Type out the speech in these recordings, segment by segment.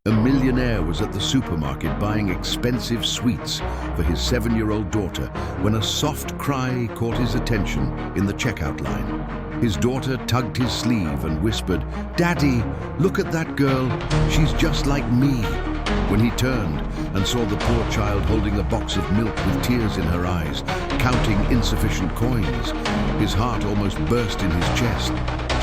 A millionaire was at the supermarket buying expensive sweets for his 7-year-old daughter when a soft cry caught his attention in the checkout line. His daughter tugged his sleeve and whispered, "Daddy, look at that girl. She's just like me." When he turned and saw the poor child holding a box of milk with tears in her eyes, counting insufficient coins, his heart almost burst in his chest.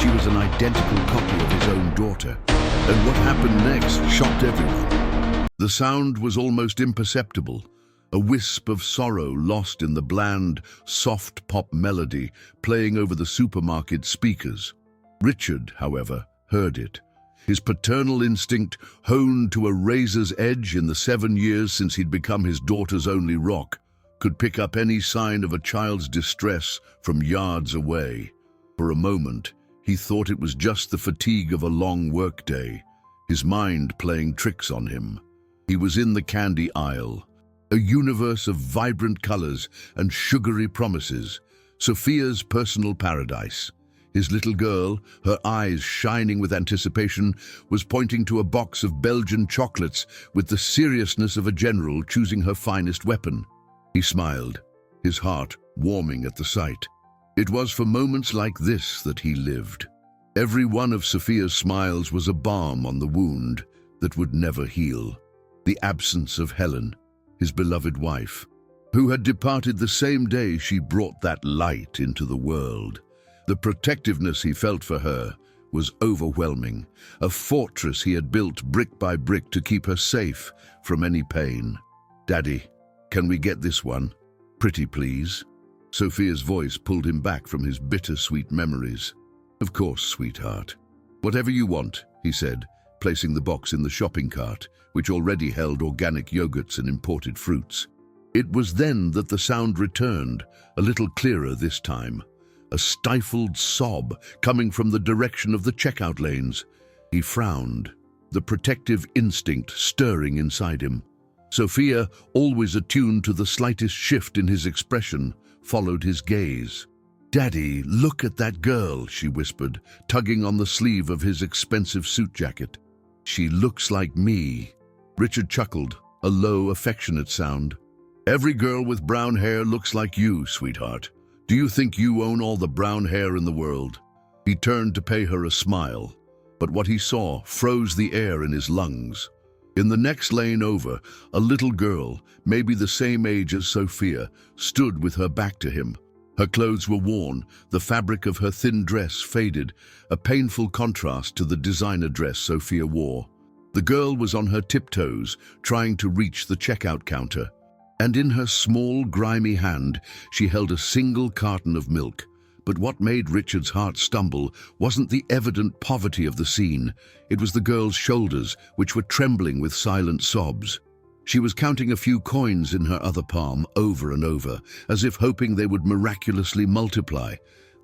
She was an identical copy of his own daughter. And what happened next shocked everyone. The sound was almost imperceptible, a wisp of sorrow lost in the bland, soft pop melody playing over the supermarket speakers. Richard, however, heard it. His paternal instinct, honed to a razor's edge in the 7 years since he'd become his daughter's only rock, could pick up any sign of a child's distress from yards away. For a moment, he thought it was just the fatigue of a long workday, his mind playing tricks on him. He was in the candy aisle, a universe of vibrant colors and sugary promises, Sophia's personal paradise. His little girl, her eyes shining with anticipation, was pointing to a box of Belgian chocolates with the seriousness of a general choosing her finest weapon. He smiled, his heart warming at the sight. It was for moments like this that he lived. Every one of Sophia's smiles was a balm on the wound that would never heal. The absence of Helen, his beloved wife, who had departed the same day she brought that light into the world. The protectiveness he felt for her was overwhelming, a fortress he had built brick by brick to keep her safe from any pain. "Daddy, can we get this one? Pretty please?" Sophia's voice pulled him back from his bittersweet memories. "Of course, sweetheart. Whatever you want," he said, placing the box in the shopping cart, which already held organic yogurts and imported fruits. It was then that the sound returned, a little clearer this time. A stifled sob coming from the direction of the checkout lanes. He frowned, the protective instinct stirring inside him. Sophia, always attuned to the slightest shift in his expression, followed his gaze. "Daddy, look at that girl," she whispered, tugging on the sleeve of his expensive suit jacket. "She looks like me." Richard chuckled, a low, affectionate sound. "Every girl with brown hair looks like you, sweetheart. Do you think you own all the brown hair in the world?" He turned to pay her a smile, but what he saw froze the air in his lungs. In the next lane over, a little girl, maybe the same age as Sophia, stood with her back to him. Her clothes were worn, the fabric of her thin dress faded, a painful contrast to the designer dress Sophia wore. The girl was on her tiptoes, trying to reach the checkout counter, and in her small, grimy hand, she held a single carton of milk. But what made Richard's heart stumble wasn't the evident poverty of the scene. It was the girl's shoulders, which were trembling with silent sobs. She was counting a few coins in her other palm over and over, as if hoping they would miraculously multiply.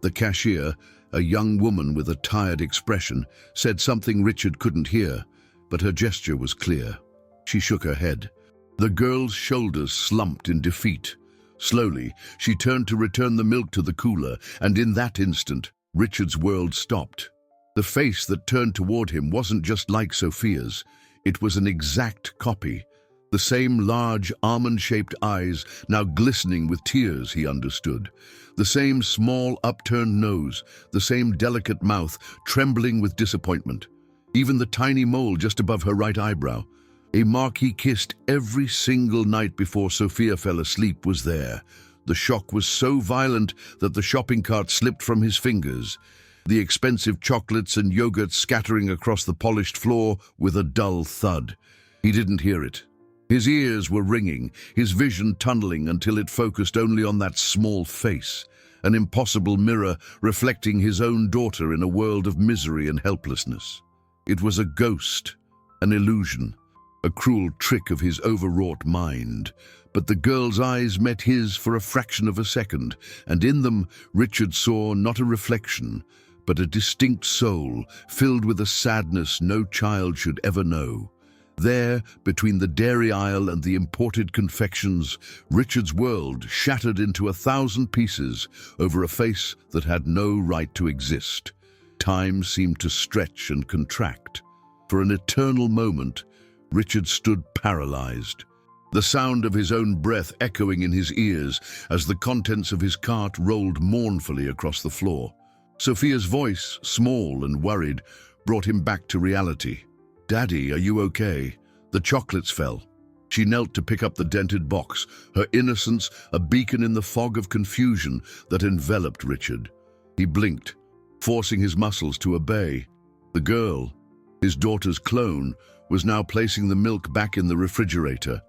The cashier, a young woman with a tired expression, said something Richard couldn't hear, but her gesture was clear. She shook her head. The girl's shoulders slumped in defeat. Slowly, she turned to return the milk to the cooler, and in that instant, Richard's world stopped. The face that turned toward him wasn't just like Sophia's. It was an exact copy. The same large, almond-shaped eyes, now glistening with tears, he understood. The same small, upturned nose, the same delicate mouth, trembling with disappointment. Even the tiny mole just above her right eyebrow, a mark he kissed every single night before Sophia fell asleep, was there. The shock was so violent that the shopping cart slipped from his fingers, the expensive chocolates and yogurts scattering across the polished floor with a dull thud. He didn't hear it. His ears were ringing, his vision tunneling until it focused only on that small face, an impossible mirror reflecting his own daughter in a world of misery and helplessness. It was a ghost, an illusion, a cruel trick of his overwrought mind. But the girl's eyes met his for a fraction of a second, and in them Richard saw not a reflection, but a distinct soul filled with a sadness no child should ever know. There, between the dairy aisle and the imported confections, Richard's world shattered into 1,000 pieces over a face that had no right to exist. Time seemed to stretch and contract. For an eternal moment, Richard stood paralyzed, the sound of his own breath echoing in his ears as the contents of his cart rolled mournfully across the floor. Sophia's voice, small and worried, brought him back to reality. "Daddy, are you okay?" The chocolates fell. She knelt to pick up the dented box, her innocence a beacon in the fog of confusion that enveloped Richard. He blinked, forcing his muscles to obey. The girl, his daughter's clone, was now placing the milk back in the refrigerator.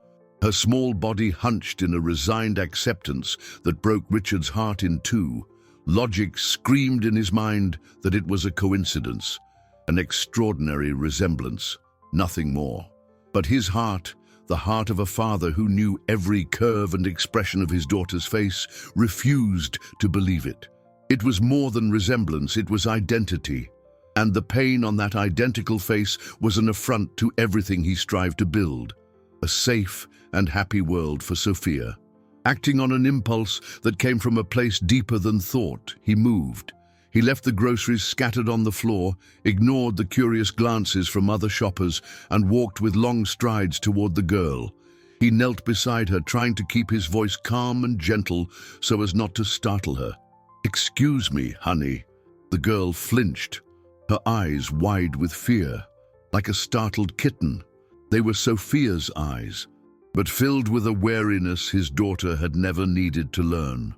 Her small body hunched in a resigned acceptance that broke Richard's heart in two. Logic screamed in his mind that it was a coincidence, an extraordinary resemblance, nothing more. But his heart, the heart of a father who knew every curve and expression of his daughter's face, refused to believe it. It was more than resemblance, it was identity. And the pain on that identical face was an affront to everything he strived to build. A safe and happy world for Sophia. Acting on an impulse that came from a place deeper than thought, he moved. He left the groceries scattered on the floor, ignored the curious glances from other shoppers, and walked with long strides toward the girl. He knelt beside her, trying to keep his voice calm and gentle so as not to startle her. "Excuse me, honey." The girl flinched, her eyes wide with fear, like a startled kitten. They were Sophia's eyes, but filled with a wariness his daughter had never needed to learn.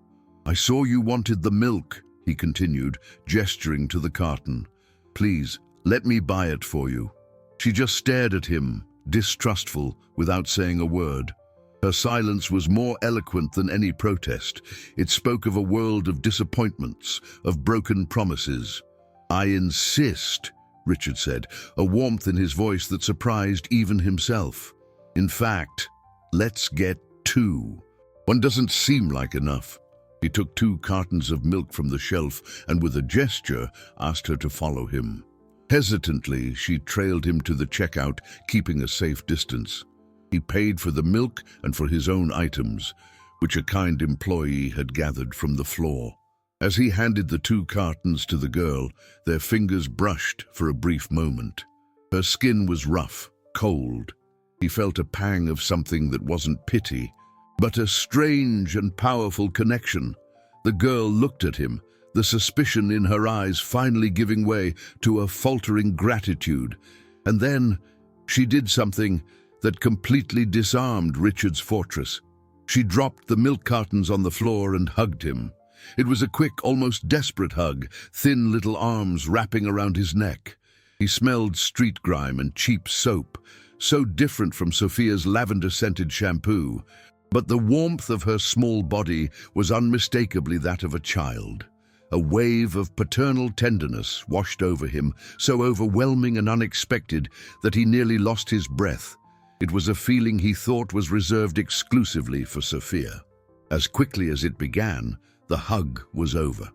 "I saw you wanted the milk," he continued, gesturing to the carton. "Please, let me buy it for you." She just stared at him, distrustful, without saying a word. Her silence was more eloquent than any protest. It spoke of a world of disappointments, of broken promises. "I insist," Richard said, a warmth in his voice that surprised even himself. "In fact, let's get two. One doesn't seem like enough." He took 2 cartons of milk from the shelf and with a gesture asked her to follow him. Hesitantly, she trailed him to the checkout, keeping a safe distance. He paid for the milk and for his own items, which a kind employee had gathered from the floor. As he handed the 2 cartons to the girl, their fingers brushed for a brief moment. Her skin was rough, cold. He felt a pang of something that wasn't pity, but a strange and powerful connection. The girl looked at him, the suspicion in her eyes finally giving way to a faltering gratitude. And then she did something that completely disarmed Richard's fortress. She dropped the milk cartons on the floor and hugged him. It was a quick, almost desperate hug, thin little arms wrapping around his neck. He smelled street grime and cheap soap, so different from Sophia's lavender-scented shampoo. But the warmth of her small body was unmistakably that of a child. A wave of paternal tenderness washed over him, so overwhelming and unexpected that he nearly lost his breath. It was a feeling he thought was reserved exclusively for Sophia. As quickly as it began, the hug was over.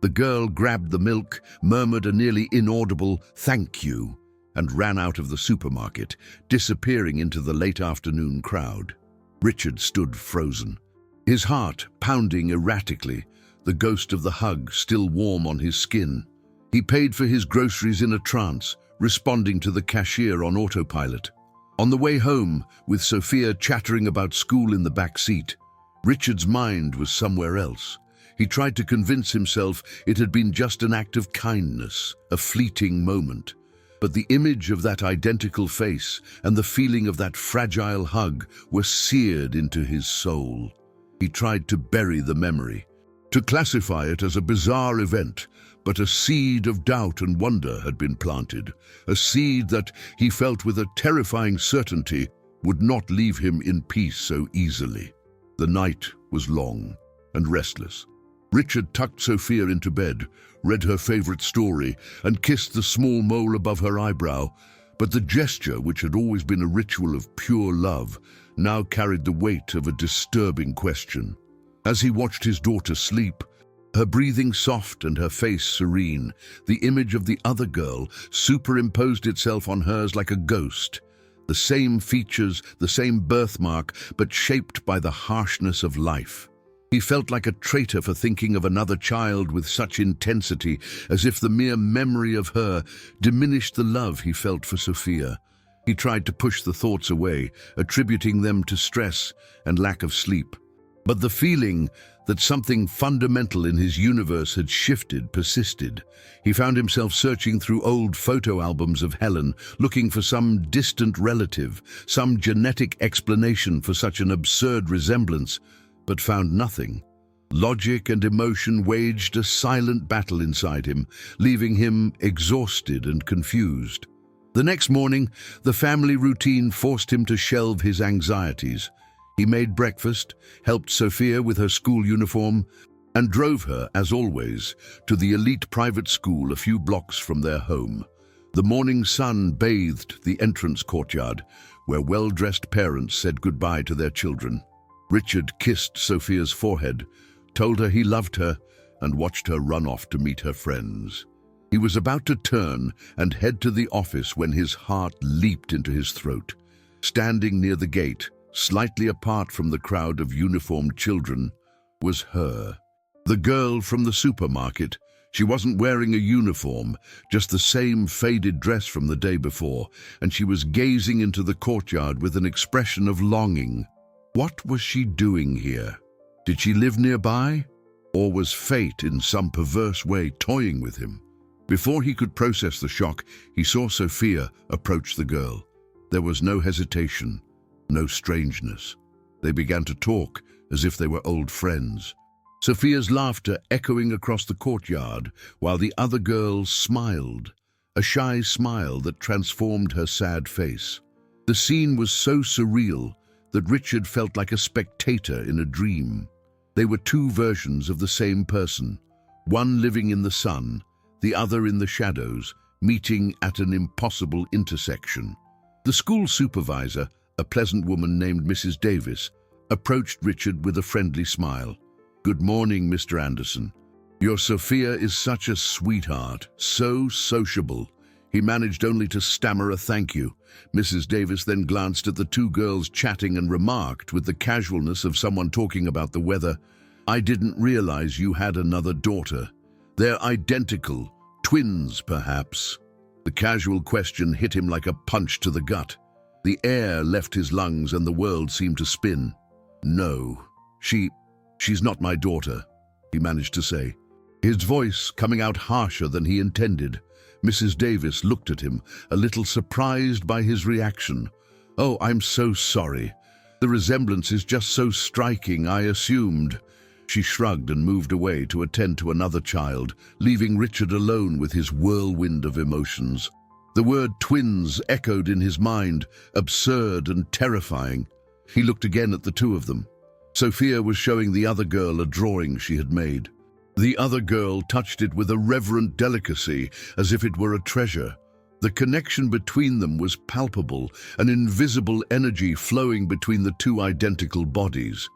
The girl grabbed the milk, murmured a nearly inaudible "thank you," and ran out of the supermarket, disappearing into the late afternoon crowd. Richard stood frozen, his heart pounding erratically, the ghost of the hug still warm on his skin. He paid for his groceries in a trance, responding to the cashier on autopilot. On the way home, with Sophia chattering about school in the back seat, Richard's mind was somewhere else. He tried to convince himself it had been just an act of kindness, a fleeting moment. But the image of that identical face and the feeling of that fragile hug were seared into his soul. He tried to bury the memory, to classify it as a bizarre event, but a seed of doubt and wonder had been planted, a seed that he felt with a terrifying certainty would not leave him in peace so easily. The night was long and restless. Richard tucked Sophia into bed, read her favorite story, and kissed the small mole above her eyebrow. But the gesture, which had always been a ritual of pure love, now carried the weight of a disturbing question. As he watched his daughter sleep, her breathing soft and her face serene, the image of the other girl superimposed itself on hers like a ghost. The same features, the same birthmark, but shaped by the harshness of life. He felt like a traitor for thinking of another child with such intensity, as if the mere memory of her diminished the love he felt for Sophia. He tried to push the thoughts away, attributing them to stress and lack of sleep. But the feeling that something fundamental in his universe had shifted persisted. He found himself searching through old photo albums of Helen, looking for some distant relative, some genetic explanation for such an absurd resemblance, but found nothing. Logic and emotion waged a silent battle inside him, leaving him exhausted and confused. The next morning, the family routine forced him to shelve his anxieties. He made breakfast, helped Sophia with her school uniform, and drove her, as always, to the elite private school a few blocks from their home. The morning sun bathed the entrance courtyard, where well-dressed parents said goodbye to their children. Richard kissed Sophia's forehead, told her he loved her, and watched her run off to meet her friends. He was about to turn and head to the office when his heart leaped into his throat. Standing near the gate, slightly apart from the crowd of uniformed children, was her. The girl from the supermarket. She wasn't wearing a uniform, just the same faded dress from the day before, and she was gazing into the courtyard with an expression of longing. What was she doing here? Did she live nearby? Or was fate in some perverse way toying with him? Before he could process the shock, he saw Sophia approach the girl. There was no hesitation, no strangeness. They began to talk as if they were old friends. Sophia's laughter echoing across the courtyard, while the other girl smiled, a shy smile that transformed her sad face. The scene was so surreal that Richard felt like a spectator in a dream. They were two versions of the same person, one living in the sun, the other in the shadows, meeting at an impossible intersection. The school supervisor, a pleasant woman named Mrs. Davis, approached Richard with a friendly smile. "Good morning, Mr. Anderson. Your Sophia is such a sweetheart, so sociable." He managed only to stammer a thank you. Mrs. Davis then glanced at the two girls chatting and remarked with the casualness of someone talking about the weather, "I didn't realize you had another daughter. They're identical, twins perhaps." The casual question hit him like a punch to the gut. The air left his lungs and the world seemed to spin. "No, she's not my daughter," he managed to say, his voice coming out harsher than he intended. Mrs. Davis looked at him, a little surprised by his reaction. "Oh, I'm so sorry. The resemblance is just so striking, I assumed." She shrugged and moved away to attend to another child, leaving Richard alone with his whirlwind of emotions. The word twins echoed in his mind, absurd and terrifying. He looked again at the two of them. Sophia was showing the other girl a drawing she had made. The other girl touched it with a reverent delicacy, as if it were a treasure. The connection between them was palpable, an invisible energy flowing between the two identical bodies.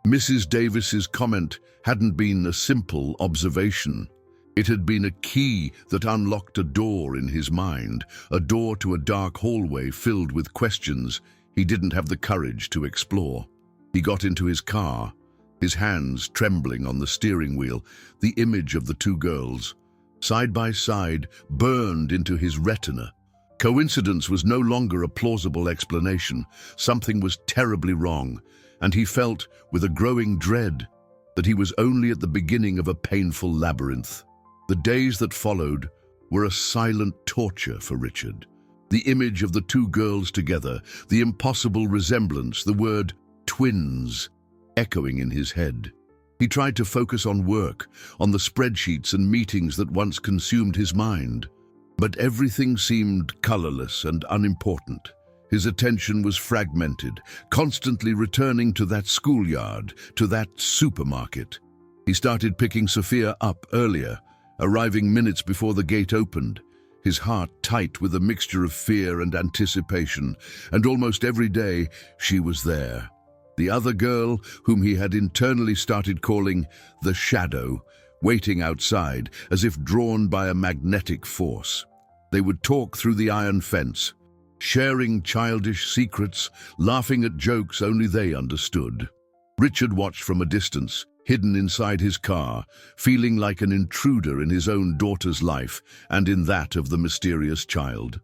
Mrs. Davis's comment hadn't been a simple observation. It had been a key that unlocked a door in his mind, a door to a dark hallway filled with questions he didn't have the courage to explore. He got into his car, his hands trembling on the steering wheel. The image of the two girls, side by side, burned into his retina. Coincidence was no longer a plausible explanation. Something was terribly wrong, and he felt, with a growing dread, that he was only at the beginning of a painful labyrinth. The days that followed were a silent torture for Richard. The image of the two girls together, the impossible resemblance, the word twins, echoing in his head. He tried to focus on work, on the spreadsheets and meetings that once consumed his mind. But everything seemed colorless and unimportant. His attention was fragmented, constantly returning to that schoolyard, to that supermarket. He started picking Sophia up earlier, arriving minutes before the gate opened, his heart tight with a mixture of fear and anticipation, and almost every day she was there. The other girl, whom he had internally started calling the Shadow, waiting outside as if drawn by a magnetic force. They would talk through the iron fence, sharing childish secrets, laughing at jokes only they understood. Richard watched from a distance, hidden inside his car, feeling like an intruder in his own daughter's life and in that of the mysterious child.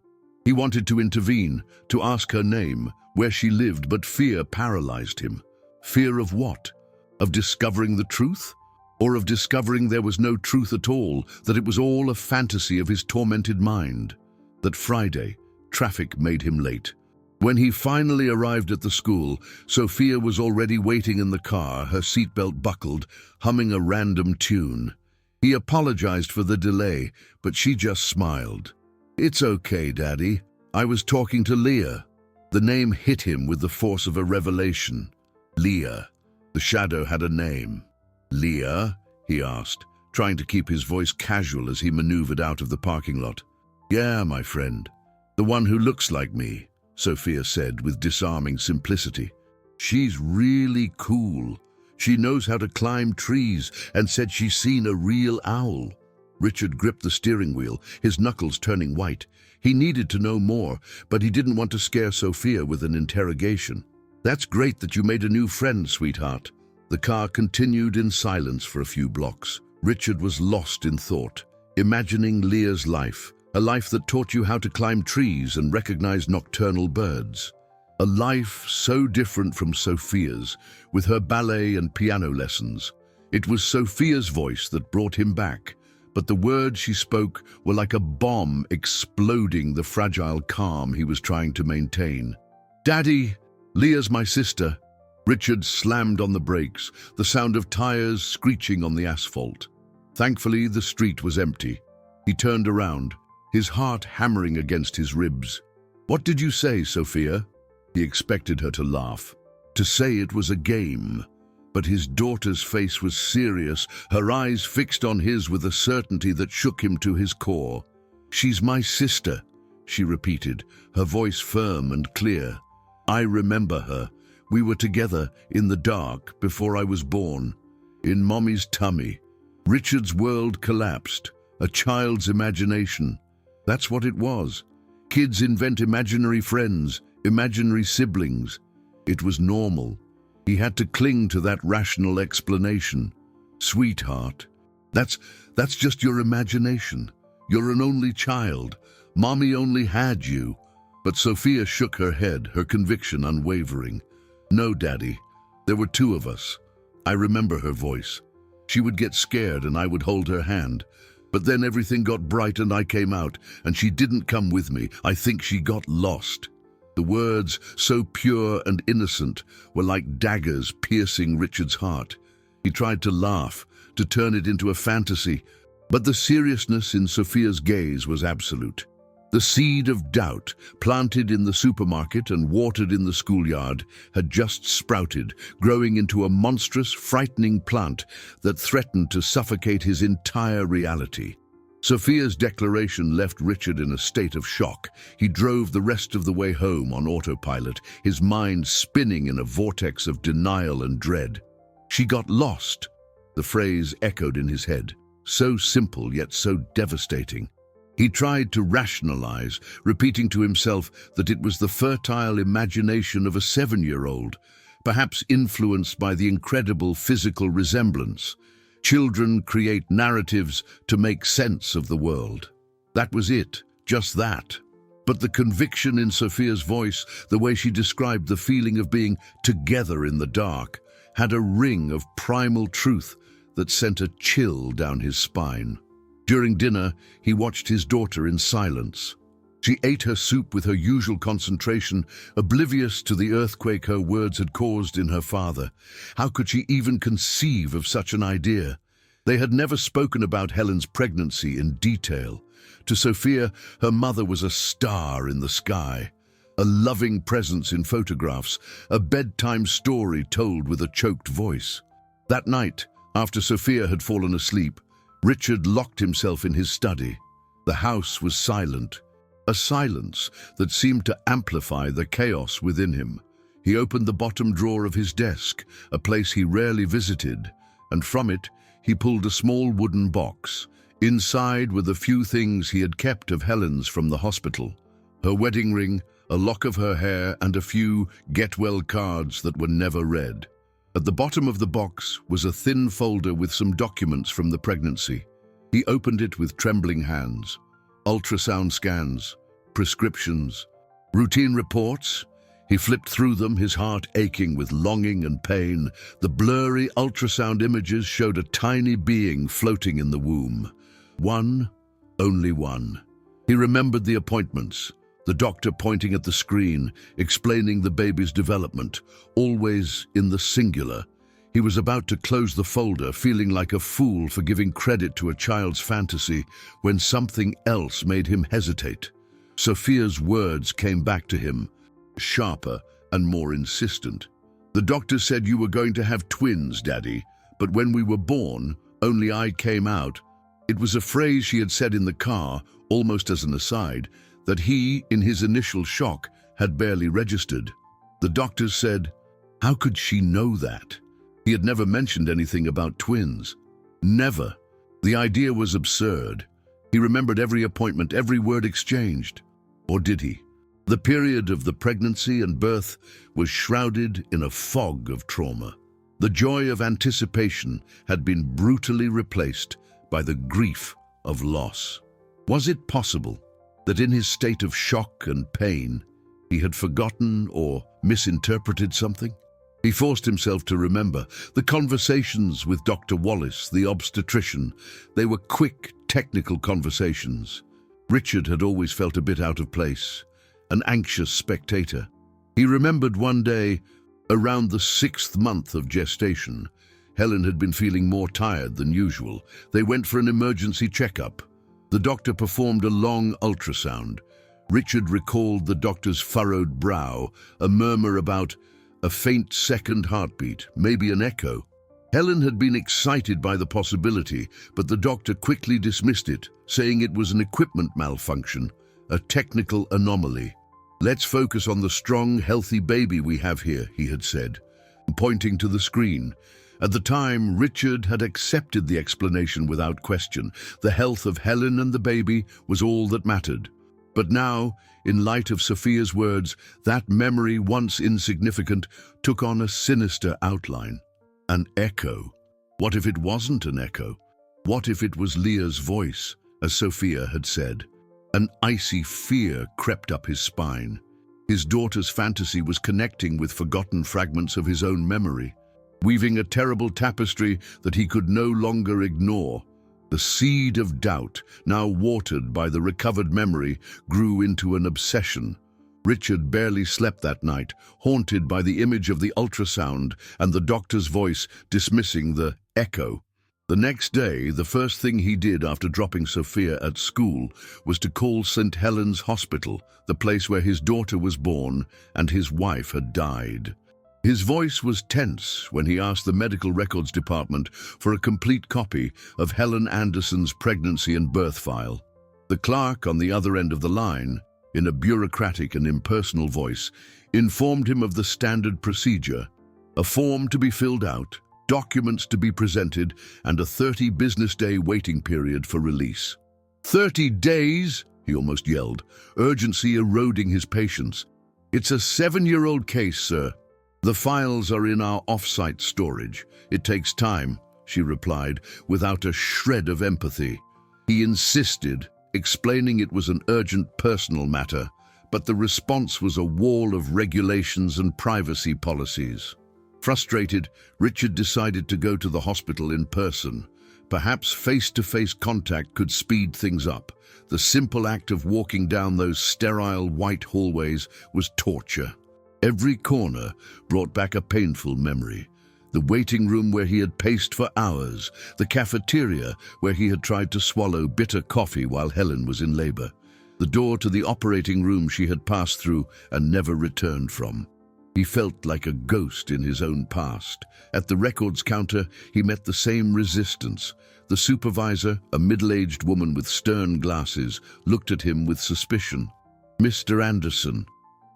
He wanted to intervene, to ask her name, where she lived, but fear paralyzed him. Fear of what? Of discovering the truth? Or of discovering there was no truth at all, that it was all a fantasy of his tormented mind? That Friday, traffic made him late. When he finally arrived at the school, Sophia was already waiting in the car, her seatbelt buckled, humming a random tune. He apologized for the delay, but she just smiled. "It's okay, Daddy. I was talking to Leah." The name hit him with the force of a revelation. Leah. The shadow had a name. "Leah?" he asked, trying to keep his voice casual as he maneuvered out of the parking lot. "Yeah, my friend. The one who looks like me," Sophia said with disarming simplicity. "She's really cool. She knows how to climb trees and said she's seen a real owl." Richard gripped the steering wheel, his knuckles turning white. He needed to know more, but he didn't want to scare Sophia with an interrogation. "That's great that you made a new friend, sweetheart." The car continued in silence for a few blocks. Richard was lost in thought, imagining Leah's life, a life that taught you how to climb trees and recognize nocturnal birds. A life so different from Sophia's, with her ballet and piano lessons. It was Sophia's voice that brought him back, but the words she spoke were like a bomb exploding the fragile calm he was trying to maintain. "Daddy, Leah's my sister." Richard slammed on the brakes, the sound of tires screeching on the asphalt. Thankfully, the street was empty. He turned around, his heart hammering against his ribs. "What did you say, Sophia?" He expected her to laugh, to say it was a game. But his daughter's face was serious, her eyes fixed on his with a certainty that shook him to his core. "She's my sister," she repeated, her voice firm and clear. "I remember her. We were together in the dark before I was born, in Mommy's tummy." Richard's world collapsed, a child's imagination. That's what it was. Kids invent imaginary friends, imaginary siblings. It was normal. He had to cling to that rational explanation. "Sweetheart, that's just your imagination. You're an only child. Mommy only had you." But Sophia shook her head, her conviction unwavering. "No, Daddy. There were two of us." I remember her voice. She would get scared and I would hold her hand. But then everything got bright and I came out, and she didn't come with me. I think she got lost. The words, so pure and innocent, were like daggers piercing Richard's heart. He tried to laugh, to turn it into a fantasy, but the seriousness in Sophia's gaze was absolute. The seed of doubt, planted in the supermarket and watered in the schoolyard, had just sprouted, growing into a monstrous, frightening plant that threatened to suffocate his entire reality. Sophia's declaration left Richard in a state of shock. He drove the rest of the way home on autopilot, his mind spinning in a vortex of denial and dread. "She got lost," the phrase echoed in his head, so simple yet so devastating. He tried to rationalize, repeating to himself that it was the fertile imagination of a 7-year-old, perhaps influenced by the incredible physical resemblance. Children create narratives to make sense of the world. That was it, just that. But the conviction in Sophia's voice, the way she described the feeling of being together in the dark, had a ring of primal truth that sent a chill down his spine. During dinner, he watched his daughter in silence. She ate her soup with her usual concentration, oblivious to the earthquake her words had caused in her father. How could she even conceive of such an idea? They had never spoken about Helen's pregnancy in detail. To Sophia, her mother was a star in the sky, a loving presence in photographs, a bedtime story told with a choked voice. That night, after Sophia had fallen asleep, Richard locked himself in his study. The house was silent, a silence that seemed to amplify the chaos within him. He opened the bottom drawer of his desk, a place he rarely visited, and from it he pulled a small wooden box. Inside were the few things he had kept of Helen's from the hospital: her wedding ring, a lock of her hair, and a few get-well cards that were never read. At the bottom of the box was a thin folder with some documents from the pregnancy. He opened it with trembling hands. Ultrasound scans, prescriptions, routine reports. He flipped through them, his heart aching with longing and pain. The blurry ultrasound images showed a tiny being floating in the womb. One, only one. He remembered the appointments, the doctor pointing at the screen, explaining the baby's development, always in the singular. He was about to close the folder, feeling like a fool for giving credit to a child's fantasy, when something else made him hesitate. Sophia's words came back to him, sharper and more insistent. "The doctor said you were going to have twins, Daddy, but when we were born, only I came out." It was a phrase she had said in the car, almost as an aside, that he, in his initial shock, had barely registered. The doctors said, how could she know that? He had never mentioned anything about twins. Never. The idea was absurd. He remembered every appointment, every word exchanged. Or did he? The period of the pregnancy and birth was shrouded in a fog of trauma. The joy of anticipation had been brutally replaced by the grief of loss. Was it possible that in his state of shock and pain, he had forgotten or misinterpreted something? He forced himself to remember the conversations with Dr. Wallace, the obstetrician. They were quick, technical conversations. Richard had always felt a bit out of place, an anxious spectator. He remembered one day, around the 6th month of gestation, Helen had been feeling more tired than usual. They went for an emergency checkup. The doctor performed a long ultrasound. Richard recalled the doctor's furrowed brow, a murmur about a faint second heartbeat, maybe an echo. Helen had been excited by the possibility, but the doctor quickly dismissed it, saying it was an equipment malfunction, a technical anomaly. "Let's focus on the strong, healthy baby we have here," he had said, pointing to the screen. At the time, Richard had accepted the explanation without question. The health of Helen and the baby was all that mattered. But now, in light of Sophia's words, that memory, once insignificant, took on a sinister outline. An echo. What if it wasn't an echo? What if it was Leah's voice, as Sophia had said? An icy fear crept up his spine. His daughter's fantasy was connecting with forgotten fragments of his own memory, weaving a terrible tapestry that he could no longer ignore. The seed of doubt, now watered by the recovered memory, grew into an obsession. Richard barely slept that night, haunted by the image of the ultrasound and the doctor's voice dismissing the echo. The next day, the first thing he did after dropping Sophia at school was to call St. Helens Hospital, the place where his daughter was born and his wife had died. His voice was tense when he asked the medical records department for a complete copy of Helen Anderson's pregnancy and birth file. The clerk on the other end of the line, in a bureaucratic and impersonal voice, informed him of the standard procedure: a form to be filled out, documents to be presented, and a 30-business-day waiting period for release. 30 days? He almost yelled, urgency eroding his patience. "It's a 7-year-old case, sir. The files are in our off-site storage. It takes time," she replied, without a shred of empathy. He insisted, explaining it was an urgent personal matter, but the response was a wall of regulations and privacy policies. Frustrated, Richard decided to go to the hospital in person. Perhaps face-to-face contact could speed things up. The simple act of walking down those sterile white hallways was torture. Every corner brought back a painful memory. The waiting room where he had paced for hours, the cafeteria where he had tried to swallow bitter coffee while Helen was in labor, the door to the operating room she had passed through and never returned from. He felt like a ghost in his own past. At the records counter, he met the same resistance. The supervisor, a middle-aged woman with stern glasses, looked at him with suspicion. "Mr. Anderson,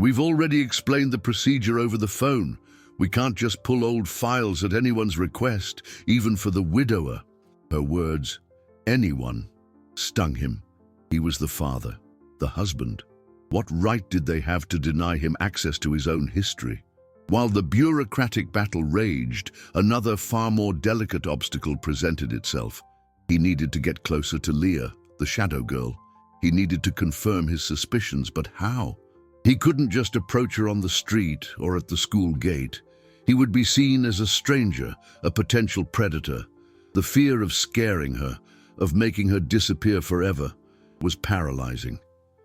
we've already explained the procedure over the phone. We can't just pull old files at anyone's request, even for the widower." Her words, "anyone," stung him. He was the father, the husband. What right did they have to deny him access to his own history? While the bureaucratic battle raged, another far more delicate obstacle presented itself. He needed to get closer to Leah, the shadow girl. He needed to confirm his suspicions, but how? He couldn't just approach her on the street or at the school gate. He would be seen as a stranger, a potential predator. The fear of scaring her, of making her disappear forever, was paralyzing.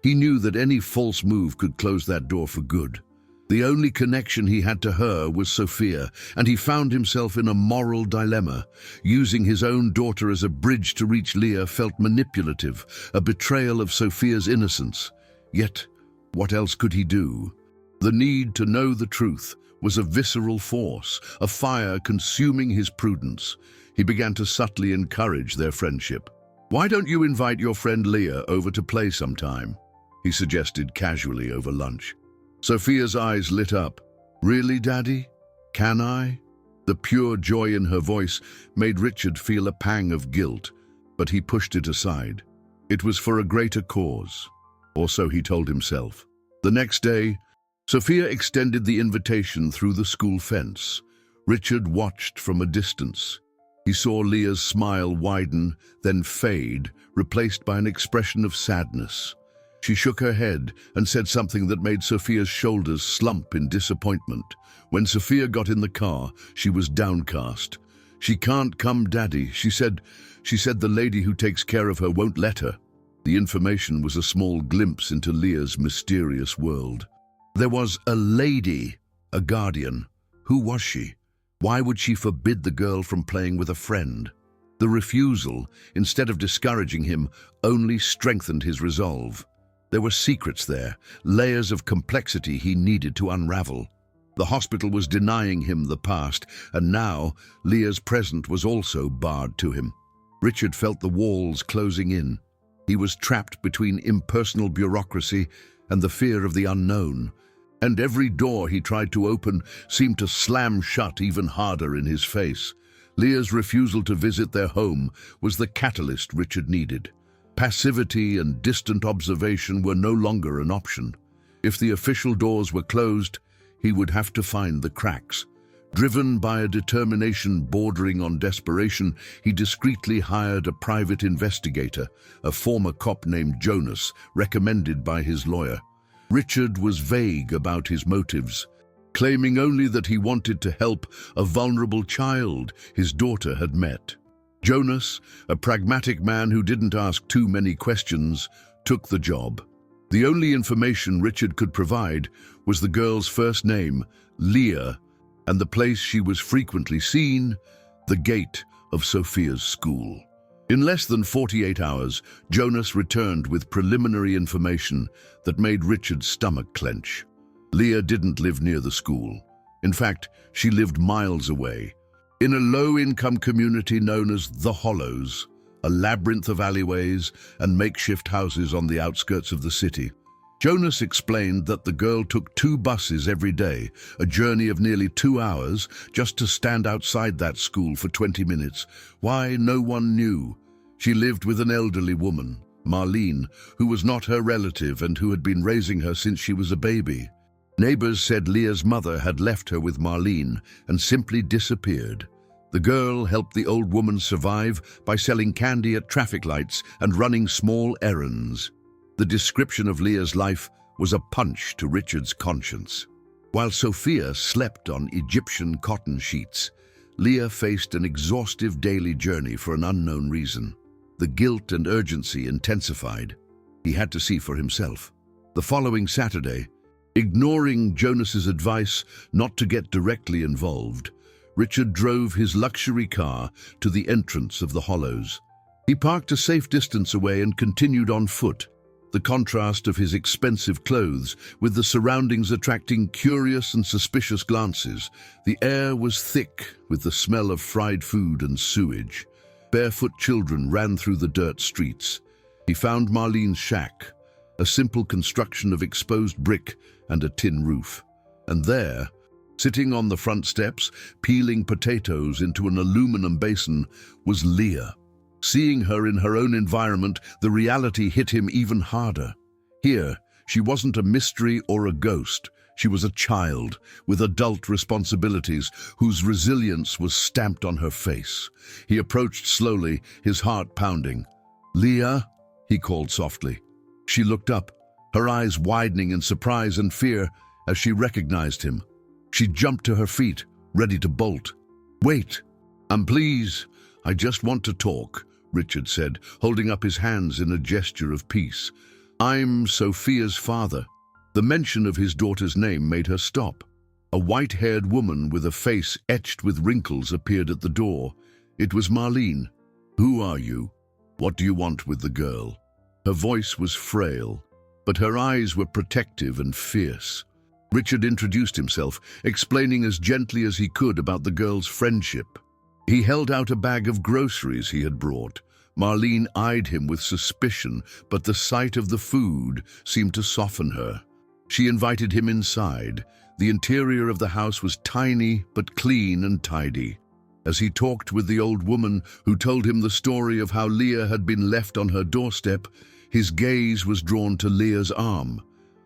He knew that any false move could close that door for good. The only connection he had to her was Sophia, and he found himself in a moral dilemma. Using his own daughter as a bridge to reach Leah felt manipulative, a betrayal of Sophia's innocence. Yet, what else could he do? The need to know the truth was a visceral force, a fire consuming his prudence. He began to subtly encourage their friendship. "Why don't you invite your friend Leah over to play sometime?" he suggested casually over lunch. Sophia's eyes lit up. "Really, Daddy? Can I?" The pure joy in her voice made Richard feel a pang of guilt, but he pushed it aside. It was for a greater cause, or so he told himself. The next day, Sophia extended the invitation through the school fence. Richard watched from a distance. He saw Leah's smile widen, then fade, replaced by an expression of sadness. She shook her head and said something that made Sophia's shoulders slump in disappointment. When Sophia got in the car, she was downcast. "She can't come, Daddy," she said. "She said the lady who takes care of her won't let her." The information was a small glimpse into Leah's mysterious world. There was a lady, a guardian. Who was she? Why would she forbid the girl from playing with a friend? The refusal, instead of discouraging him, only strengthened his resolve. There were secrets there, layers of complexity he needed to unravel. The hospital was denying him the past, and now Leah's present was also barred to him. Richard felt the walls closing in. He was trapped between impersonal bureaucracy and the fear of the unknown, and every door he tried to open seemed to slam shut even harder in his face. Leah's refusal to visit their home was the catalyst Richard needed. Passivity and distant observation were no longer an option. If the official doors were closed, he would have to find the cracks. Driven by a determination bordering on desperation, he discreetly hired a private investigator, a former cop named Jonas, recommended by his lawyer. Richard was vague about his motives, claiming only that he wanted to help a vulnerable child his daughter had met. Jonas, a pragmatic man who didn't ask too many questions, took the job. The only information Richard could provide was the girl's first name, Leah, and the place she was frequently seen, the gate of Sophia's school. In less than 48 hours, Jonas returned with preliminary information that made Richard's stomach clench. Leah didn't live near the school. In fact, she lived miles away, in a low-income community known as the Hollows, a labyrinth of alleyways and makeshift houses on the outskirts of the city. Jonas explained that the girl took 2 buses every day, a journey of nearly 2 hours, just to stand outside that school for 20 minutes. Why, no one knew. She lived with an elderly woman, Marlene, who was not her relative and who had been raising her since she was a baby. Neighbors said Leah's mother had left her with Marlene and simply disappeared. The girl helped the old woman survive by selling candy at traffic lights and running small errands. The description of Leah's life was a punch to Richard's conscience. While Sophia slept on Egyptian cotton sheets, Leah faced an exhaustive daily journey for an unknown reason. The guilt and urgency intensified. He had to see for himself. The following Saturday, ignoring Jonas's advice not to get directly involved, Richard drove his luxury car to the entrance of the Hollows. He parked a safe distance away and continued on foot, the contrast of his expensive clothes with the surroundings attracting curious and suspicious glances. The air was thick with the smell of fried food and sewage. Barefoot children ran through the dirt streets. He found Marlene's shack, a simple construction of exposed brick and a tin roof. And there, sitting on the front steps, peeling potatoes into an aluminum basin, was Leah. Seeing her in her own environment, the reality hit him even harder. Here, she wasn't a mystery or a ghost. She was a child with adult responsibilities whose resilience was stamped on her face. He approached slowly, his heart pounding. "Leah," he called softly. She looked up, her eyes widening in surprise and fear as she recognized him. She jumped to her feet, ready to bolt. "Wait, please, I just want to talk," Richard said, holding up his hands in a gesture of peace. "I'm Sophia's father." The mention of his daughter's name made her stop. A white-haired woman with a face etched with wrinkles appeared at the door. It was Marlene. "Who are you? What do you want with the girl?" Her voice was frail, but her eyes were protective and fierce. Richard introduced himself, explaining as gently as he could about the girl's friendship. He held out a bag of groceries he had brought. Marlene eyed him with suspicion, but the sight of the food seemed to soften her. She invited him inside. The interior of the house was tiny but clean and tidy. As he talked with the old woman who told him the story of how Leah had been left on her doorstep, his gaze was drawn to Leah's arm.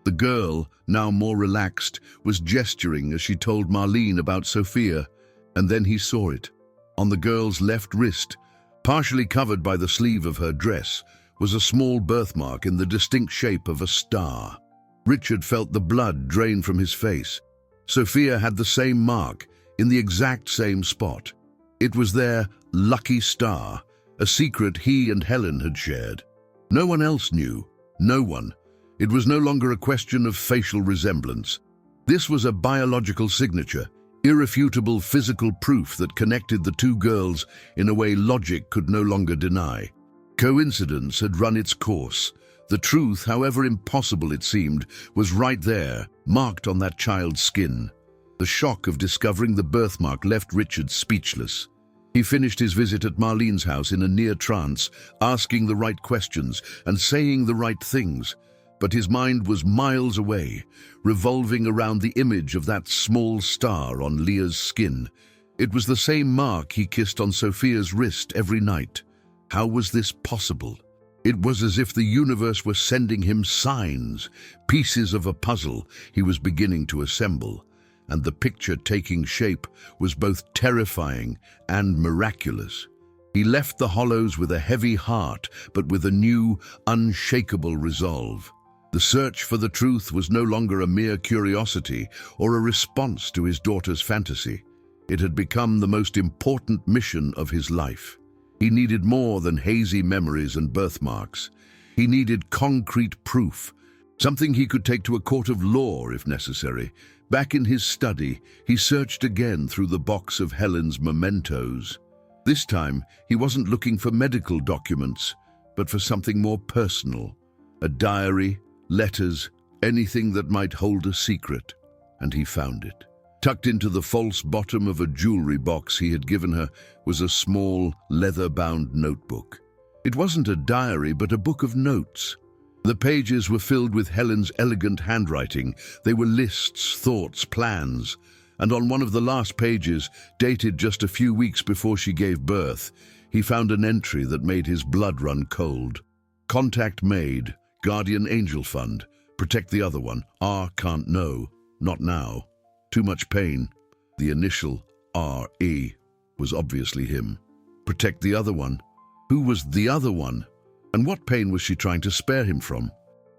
The girl, now more relaxed, was gesturing as she told Marlene about Sophia, and then he saw it. On the girl's left wrist, partially covered by the sleeve of her dress, was a small birthmark in the distinct shape of a star. Richard felt the blood drain from his face. Sophia had the same mark, in the exact same spot. It was their lucky star, a secret he and Helen had shared. No one else knew. No one. It was no longer a question of facial resemblance. This was a biological signature, irrefutable physical proof that connected the two girls in a way logic could no longer deny. Coincidence had run its course. The truth, however impossible it seemed, was right there, marked on that child's skin. The shock of discovering the birthmark left Richard speechless. He finished his visit at Marlene's house in a near trance, asking the right questions and saying the right things. But his mind was miles away, revolving around the image of that small star on Leah's skin. It was the same mark he kissed on Sophia's wrist every night. How was this possible? It was as if the universe were sending him signs, pieces of a puzzle he was beginning to assemble, and the picture taking shape was both terrifying and miraculous. He left the Hollows with a heavy heart, but with a new, unshakable resolve. The search for the truth was no longer a mere curiosity or a response to his daughter's fantasy. It had become the most important mission of his life. He needed more than hazy memories and birthmarks. He needed concrete proof, something he could take to a court of law if necessary. Back in his study, he searched again through the box of Helen's mementos. This time, he wasn't looking for medical documents, but for something more personal. A diary, letters, anything that might hold a secret. And he found it. Tucked into the false bottom of a jewelry box he had given her was a small, leather-bound notebook. It wasn't a diary, but a book of notes. The pages were filled with Helen's elegant handwriting. They were lists, thoughts, plans. And on one of the last pages, dated just a few weeks before she gave birth, he found an entry that made his blood run cold. Contact made. Guardian Angel Fund. Protect the other one. R can't know. Not now. Too much pain. The initial R.E. was obviously him. Protect the other one. Who was the other one? And what pain was she trying to spare him from?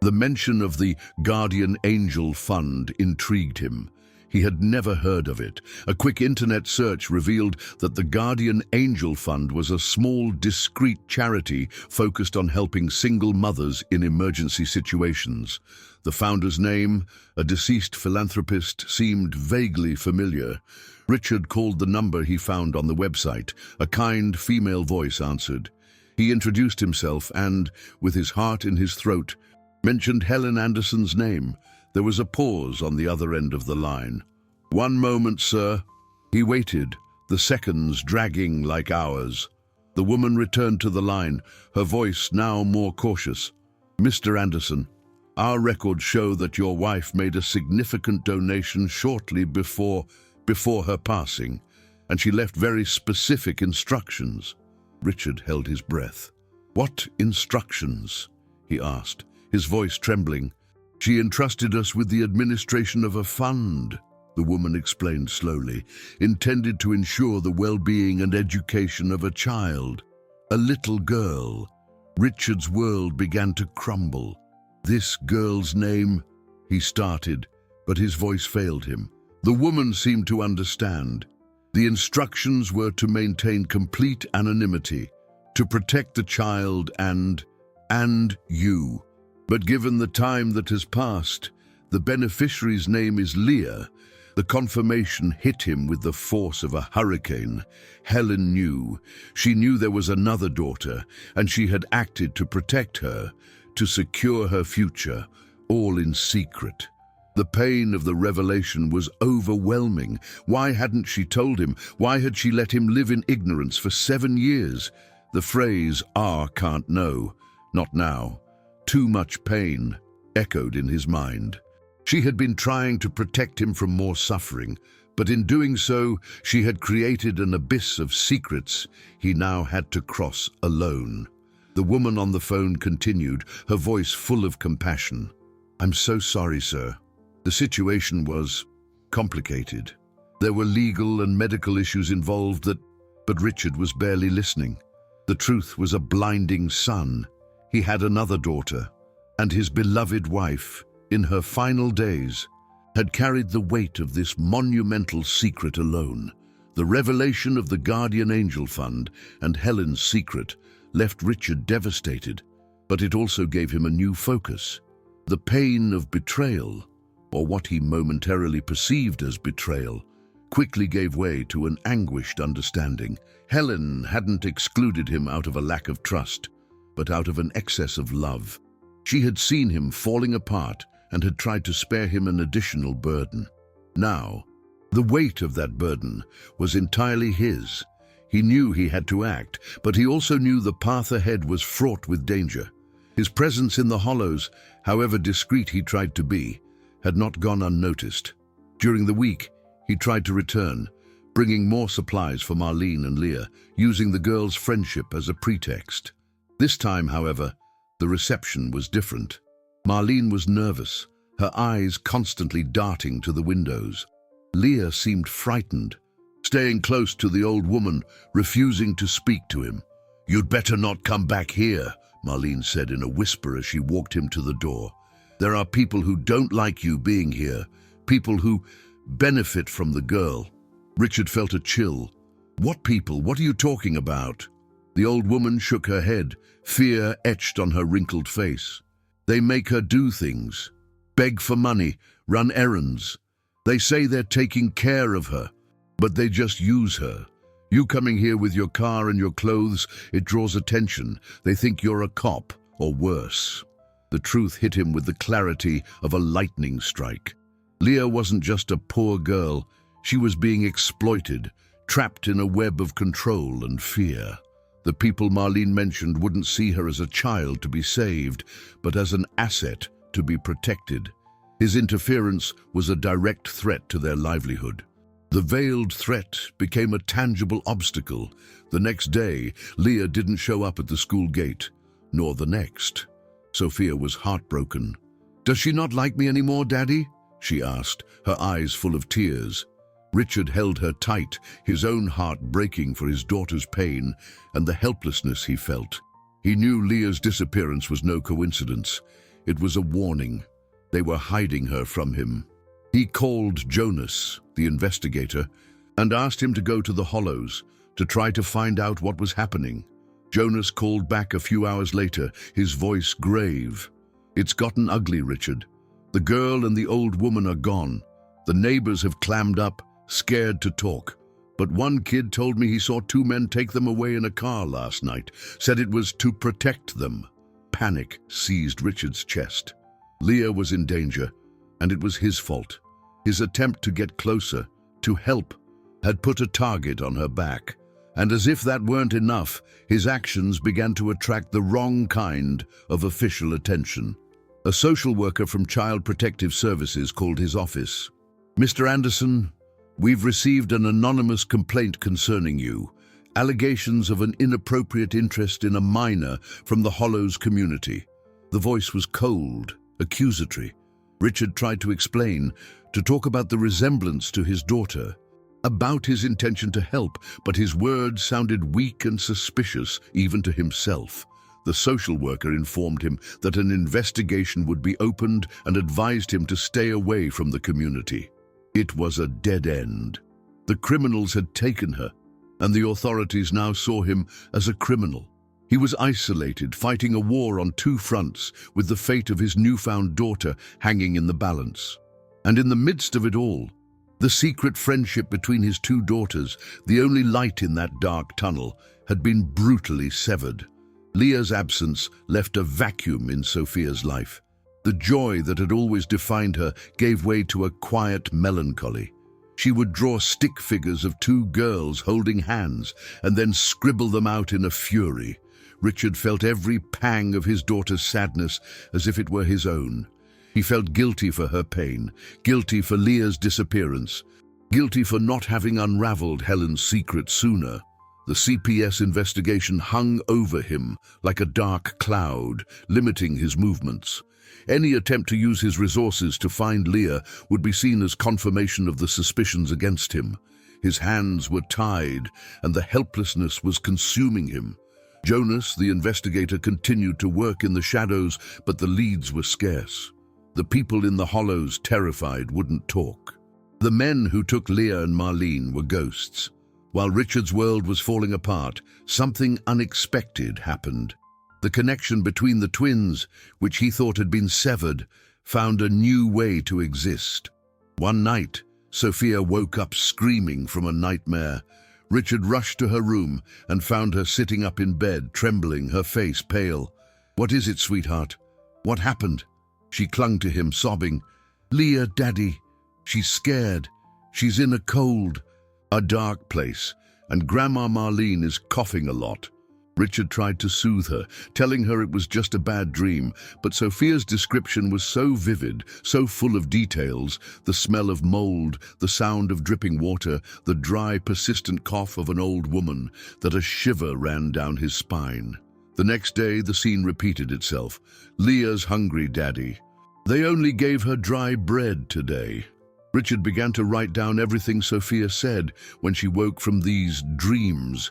The mention of the Guardian Angel Fund intrigued him. He had never heard of it. A quick internet search revealed that the Guardian Angel Fund was a small, discreet charity focused on helping single mothers in emergency situations. The founder's name, a deceased philanthropist, seemed vaguely familiar. Richard called the number he found on the website. A kind female voice answered. He introduced himself and, with his heart in his throat, mentioned Helen Anderson's name. There was a pause on the other end of the line. "One moment, sir." He waited, the seconds dragging like hours. The woman returned to the line, her voice now more cautious. "Mr. Anderson, our records show that your wife made a significant donation shortly before her passing, and she left very specific instructions." Richard held his breath. "What instructions?" he asked, his voice trembling. "She entrusted us with the administration of a fund," the woman explained slowly, "intended to ensure the well-being and education of a child, a little girl." Richard's world began to crumble. "This girl's name," he started, but his voice failed him. The woman seemed to understand. The instructions were to maintain complete anonymity, to protect the child and you. But given the time that has passed, the beneficiary's name is Leah. The confirmation hit him with the force of a hurricane. Helen knew. She knew there was another daughter, and she had acted to protect her, to secure her future, all in secret. The pain of the revelation was overwhelming. Why hadn't she told him? Why had she let him live in ignorance for 7 years? The phrase, "R can't know," not now, too much pain, echoed in his mind. She had been trying to protect him from more suffering, but in doing so, she had created an abyss of secrets he now had to cross alone. The woman on the phone continued, her voice full of compassion. "I'm so sorry, sir. The situation was complicated. There were legal and medical issues involved but Richard was barely listening. The truth was a blinding sun. He had another daughter, and his beloved wife, in her final days, had carried the weight of this monumental secret alone. The revelation of the Guardian Angel Fund and Helen's secret left Richard devastated, but it also gave him a new focus. The pain of betrayal, or what he momentarily perceived as betrayal, quickly gave way to an anguished understanding. Helen hadn't excluded him out of a lack of trust, but out of an excess of love. She had seen him falling apart and had tried to spare him an additional burden. Now, the weight of that burden was entirely his. He knew he had to act, but he also knew the path ahead was fraught with danger. His presence in the hollows, however discreet he tried to be, had not gone unnoticed. During the week, he tried to return, bringing more supplies for Marlene and Leah, using the girls' friendship as a pretext. This time, however, the reception was different. Marlene was nervous, her eyes constantly darting to the windows. Leah seemed frightened, staying close to the old woman, refusing to speak to him. "You'd better not come back here," Marlene said in a whisper as she walked him to the door. "There are people who don't like you being here, people who benefit from the girl." Richard felt a chill. "What people? What are you talking about?" The old woman shook her head, fear etched on her wrinkled face. "They make her do things, beg for money, run errands. They say they're taking care of her, but they just use her. You coming here with your car and your clothes, it draws attention. They think you're a cop, or worse." The truth hit him with the clarity of a lightning strike. Leah wasn't just a poor girl. She was being exploited, trapped in a web of control and fear. The people Marlene mentioned wouldn't see her as a child to be saved, but as an asset to be protected. His interference was a direct threat to their livelihood. The veiled threat became a tangible obstacle. The next day, Leah didn't show up at the school gate, nor the next. Sophia was heartbroken. "Does she not like me anymore, Daddy?" she asked, her eyes full of tears. Richard held her tight, his own heart breaking for his daughter's pain and the helplessness he felt. He knew Leah's disappearance was no coincidence. It was a warning. They were hiding her from him. He called Jonas, the investigator, and asked him to go to the Hollows to try to find out what was happening. Jonas called back a few hours later, his voice grave. "It's gotten ugly, Richard. The girl and the old woman are gone. The neighbors have clammed up, scared to talk. But one kid told me he saw 2 men take them away in a car last night, said it was to protect them." Panic seized Richard's chest. Leah was in danger, and it was his fault. His attempt to get closer, to help, had put a target on her back. And as if that weren't enough, his actions began to attract the wrong kind of official attention. A social worker from Child Protective Services called his office. "Mr. Anderson, we've received an anonymous complaint concerning you. Allegations of an inappropriate interest in a minor from the Hollows community." The voice was cold, accusatory. Richard tried to explain, to talk about the resemblance to his daughter, about his intention to help, but his words sounded weak and suspicious, even to himself. The social worker informed him that an investigation would be opened and advised him to stay away from the community. It was a dead end. The criminals had taken her, and the authorities now saw him as a criminal. He was isolated, fighting a war on two fronts, with the fate of his newfound daughter hanging in the balance. And in the midst of it all, the secret friendship between his two daughters, the only light in that dark tunnel, had been brutally severed. Leah's absence left a vacuum in Sophia's life. The joy that had always defined her gave way to a quiet melancholy. She would draw stick figures of two girls holding hands and then scribble them out in a fury. Richard felt every pang of his daughter's sadness as if it were his own. He felt guilty for her pain, guilty for Leah's disappearance, guilty for not having unraveled Helen's secret sooner. The CPS investigation hung over him like a dark cloud, limiting his movements. Any attempt to use his resources to find Leah would be seen as confirmation of the suspicions against him. His hands were tied, and the helplessness was consuming him. Jonas, the investigator, continued to work in the shadows, but the leads were scarce. The people in the hollows, terrified, wouldn't talk. The men who took Leah and Marlene were ghosts. While Richard's world was falling apart, something unexpected happened. The connection between the twins, which he thought had been severed, found a new way to exist. One night, Sophia woke up screaming from a nightmare. Richard rushed to her room and found her sitting up in bed, trembling, her face pale. "What is it, sweetheart? What happened?" She clung to him, sobbing. "Leah, Daddy. She's scared. She's in a cold, a dark place, and Grandma Marlene is coughing a lot." Richard tried to soothe her, telling her it was just a bad dream, but Sophia's description was so vivid, so full of details, the smell of mold, the sound of dripping water, the dry, persistent cough of an old woman, that a shiver ran down his spine. The next day, the scene repeated itself. Leah's hungry, Daddy. They only gave her dry bread today. Richard began to write down everything Sophia said when she woke from these dreams.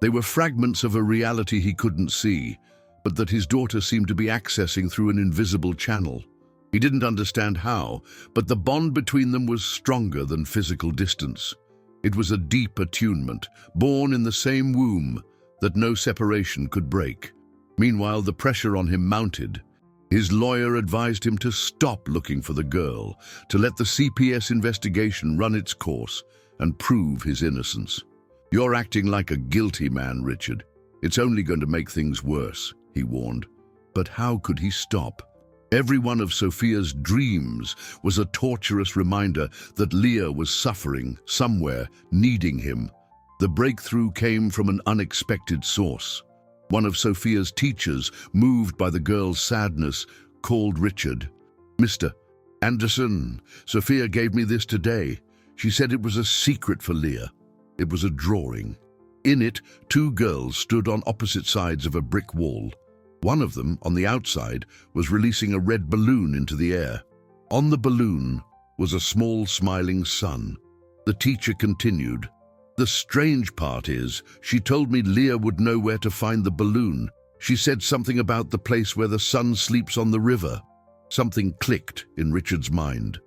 They were fragments of a reality he couldn't see, but that his daughter seemed to be accessing through an invisible channel. He didn't understand how, but the bond between them was stronger than physical distance. It was a deep attunement, born in the same womb, that no separation could break. Meanwhile, the pressure on him mounted. His lawyer advised him to stop looking for the girl, to let the CPS investigation run its course and prove his innocence. "You're acting like a guilty man, Richard. It's only going to make things worse," he warned. But how could he stop? Every one of Sophia's dreams was a torturous reminder that Leah was suffering somewhere, needing him. The breakthrough came from an unexpected source. One of Sophia's teachers, moved by the girl's sadness, called Richard. "Mr. Anderson, Sophia gave me this today. She said it was a secret for Leah." It was a drawing. In it, two girls stood on opposite sides of a brick wall. One of them, on the outside, was releasing a red balloon into the air. On the balloon was a small, smiling sun. The teacher continued. "The strange part is, she told me Leah would know where to find the balloon. She said something about the place where the sun sleeps on the river." Something clicked in Richard's mind.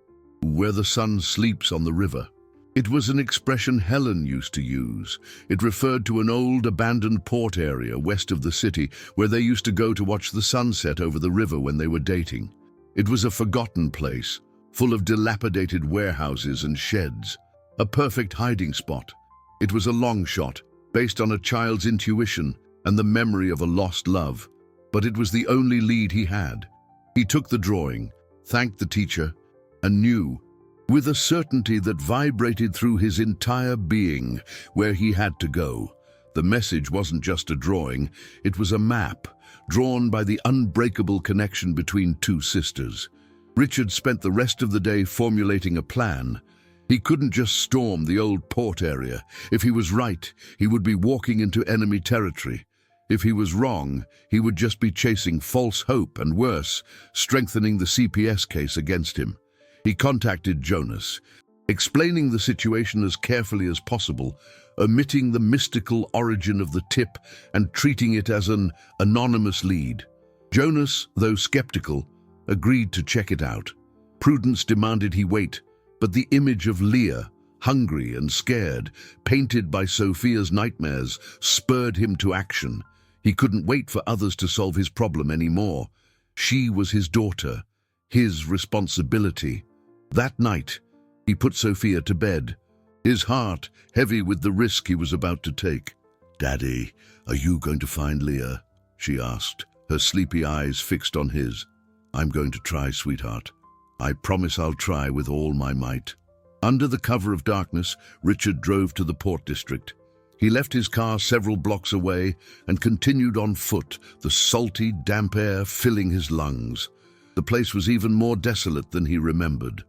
Where the sun sleeps on the river. It was an expression Helen used to use. It referred to an old abandoned port area west of the city where they used to go to watch the sunset over the river when they were dating. It was a forgotten place, full of dilapidated warehouses and sheds. A perfect hiding spot. It was a long shot, based on a child's intuition and the memory of a lost love. But it was the only lead he had. He took the drawing, thanked the teacher, and knew, with a certainty that vibrated through his entire being, where he had to go. The message wasn't just a drawing, it was a map, drawn by the unbreakable connection between two sisters. Richard spent the rest of the day formulating a plan. He couldn't just storm the old port area. If he was right, he would be walking into enemy territory. If he was wrong, he would just be chasing false hope and worse, strengthening the CPS case against him. He contacted Jonas. explaining the situation as carefully as possible, omitting the mystical origin of the tip and treating it as an anonymous lead. Jonas, though skeptical, agreed to check it out. Prudence demanded he wait, but the image of Leah, hungry and scared, painted by Sophia's nightmares, spurred him to action. He couldn't wait for others to solve his problem anymore. She was his daughter, his responsibility. That night, he put Sophia to bed, his heart heavy with the risk he was about to take. "Daddy, are you going to find Leah?" she asked, her sleepy eyes fixed on his. "I'm going to try, sweetheart. I promise I'll try with all my might." Under the cover of darkness, Richard drove to the Port District. He left his car several blocks away and continued on foot, the salty, damp air filling his lungs. The place was even more desolate than he remembered.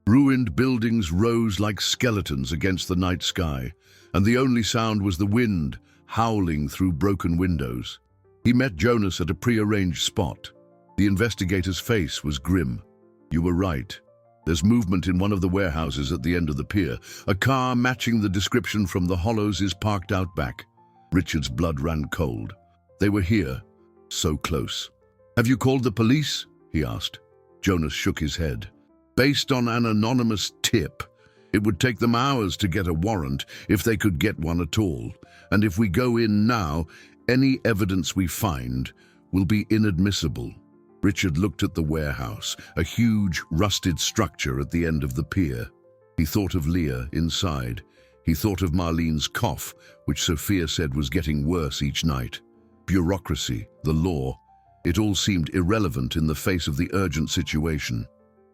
Ruined buildings rose like skeletons against the night sky, and the only sound was the wind howling through broken windows. He met Jonas at a prearranged spot. The investigator's face was grim. "You were right. There's movement in one of the warehouses at the end of the pier. A car matching the description from the Hollows is parked out back." Richard's blood ran cold. They were here, so close. "Have you called the police?" he asked. Jonas shook his head. "Based on an anonymous tip, it would take them hours to get a warrant, if they could get one at all. And if we go in now, any evidence we find will be inadmissible." Richard looked at the warehouse, a huge, rusted structure at the end of the pier. He thought of Leah inside. He thought of Marlene's cough, which Sophia said was getting worse each night. Bureaucracy, the law, it all seemed irrelevant in the face of the urgent situation.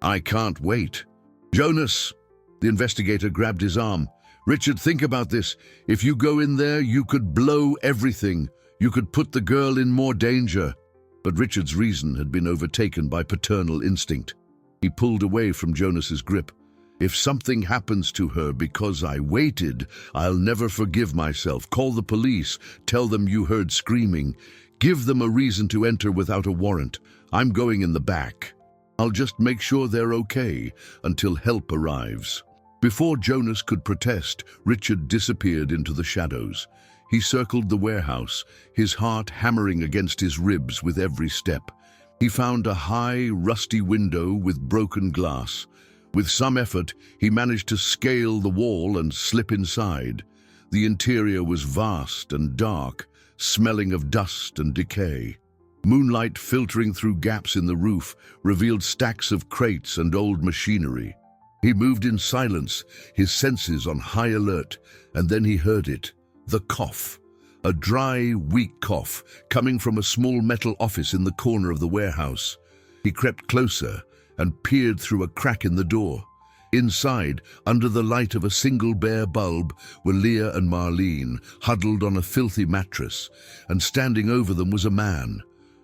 "I can't wait." "Jonas!" The investigator grabbed his arm. "Richard, think about this. If you go in there, you could blow everything. You could put the girl in more danger." But Richard's reason had been overtaken by paternal instinct. He pulled away from Jonas's grip. "If something happens to her because I waited, I'll never forgive myself. Call the police. Tell them you heard screaming. Give them a reason to enter without a warrant. I'm going in the back. I'll just make sure they're okay until help arrives." Before Jonas could protest, Richard disappeared into the shadows. He circled the warehouse, his heart hammering against his ribs with every step. He found a high, rusty window with broken glass. With some effort, he managed to scale the wall and slip inside. The interior was vast and dark, smelling of dust and decay. Moonlight filtering through gaps in the roof revealed stacks of crates and old machinery. He moved in silence, his senses on high alert, and then he heard it. The cough. A dry, weak cough, coming from a small metal office in the corner of the warehouse. He crept closer and peered through a crack in the door. Inside, under the light of a single bare bulb, were Leah and Marlene, huddled on a filthy mattress, and standing over them was a man.